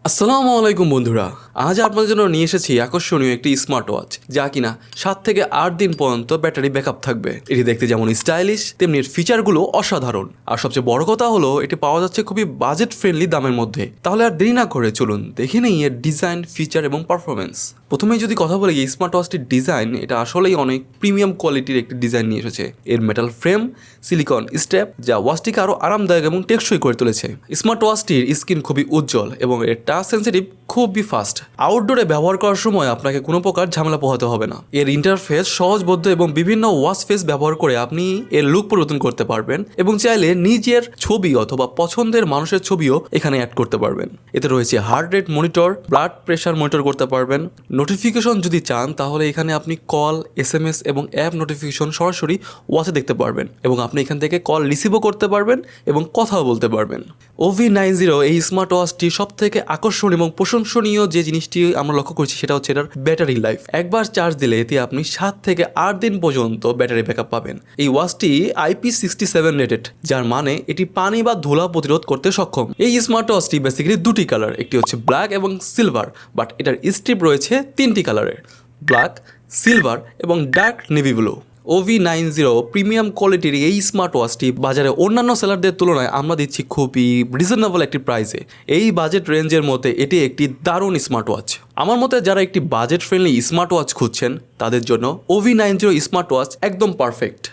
আসসালামু আলাইকুম বন্ধুরা, আজ আপনাদের জন্য নিয়ে এসেছি আকর্ষণীয় একটি স্মার্ট ওয়াচ যা কিনা 7 থেকে 8 দিন পর্যন্ত ব্যাটারি ব্যাকআপ থাকবে। এটি দেখতে যেমন স্টাইলিশ তেমনি এর ফিচারগুলো অসাধারণ। আর সবচেয়ে বড় কথা হলো এটি পাওয়া যাচ্ছে খুবই বাজেট ফ্রেন্ডলি দামের মধ্যে। তাহলে আর দেরি না করে চলুন দেখে নেই এর ডিজাইন, ফিচার এবং পারফরমেন্স। প্রথমেই যদি কথা বলি এই স্মার্ট ওয়াচটির ডিজাইন, এটা আসলেই অনেক প্রিমিয়াম কোয়ালিটির একটি ডিজাইন নিয়ে এসেছে। এর মেটাল ফ্রেম, সিলিকন স্ট্র্যাপ যা ওয়াচটিকে আরও আরামদায়ক এবং টেকসই করে তুলেছে। স্মার্ট ওয়াচটির স্ক্রিন খুবই উজ্জ্বল এবং এর টাচ সেন্সিটিভ খুবই ফাস্ট। আউটডোরে ব্যবহার করার সময় আপনাকে কোনো প্রকার ঝামেলা পোহাতে হবে না। এর ইন্টারফেস সহজবোধ্য এবং বিভিন্ন ওয়াচ ফেস ব্যবহার করে আপনি এর লুক পরিবর্তন করতে পারবেন এবং চাইলে নিজের ছবি অথবা পছন্দের মানুষের ছবিও এখানে অ্যাড করতে পারবেন। এতে রয়েছে heart rate monitor, blood pressure monitor করতে পারবেন। নোটিফিকেশন যদি চান তাহলে এখানে আপনি কল, SMS এবং অ্যাপ নোটিফিকেশন সরাসরি ওয়াচে দেখতে পারবেন এবং আপনি এখান থেকে কল রিসিভও করতে পারবেন এবং কথাও বলতে পারবেন। OV90 এই স্মার্ট ওয়াচটি সব থেকে আকর্ষণীয় এবং প্রশংসনীয় যে জিনিসটি আমরা লক্ষ্য করছি সেটা হচ্ছে এটার ব্যাটারি লাইফ। একবার চার্জ দিলে এতে আপনি 7 থেকে 8 দিন পর্যন্ত ব্যাটারি ব্যাকআপ পাবেন। এই ওয়াচটি IP67 রেটেড, যার মানে এটি পানি বা ধুলা প্রতিরোধ করতে সক্ষম। এই স্মার্ট ওয়াচটি বেসিক্যালি দুটি কালার, একটি হচ্ছে ব্ল্যাক এবং সিলভার, বাট এটার স্ট্রিপ রয়েছে 3টি কালারের, ব্ল্যাক, সিলভার এবং dark navy blue. OV90 premium কোয়ালিটির এই স্মার্ট ওয়াচটি বাজারে অন্যান্য সেলারদের তুলনায় আমরা দিচ্ছি খুবই রিজনেবল একটি প্রাইসে। এই বাজেট রেঞ্জের মধ্যে এটি একটি দারুণ স্মার্ট ওয়াচ। আমার মতে যারা একটি বাজেট ফ্রেন্ডলি স্মার্ট ওয়াচ খুঁজছেন তাদের জন্য OV90 স্মার্ট ওয়াচ একদম পারফেক্ট।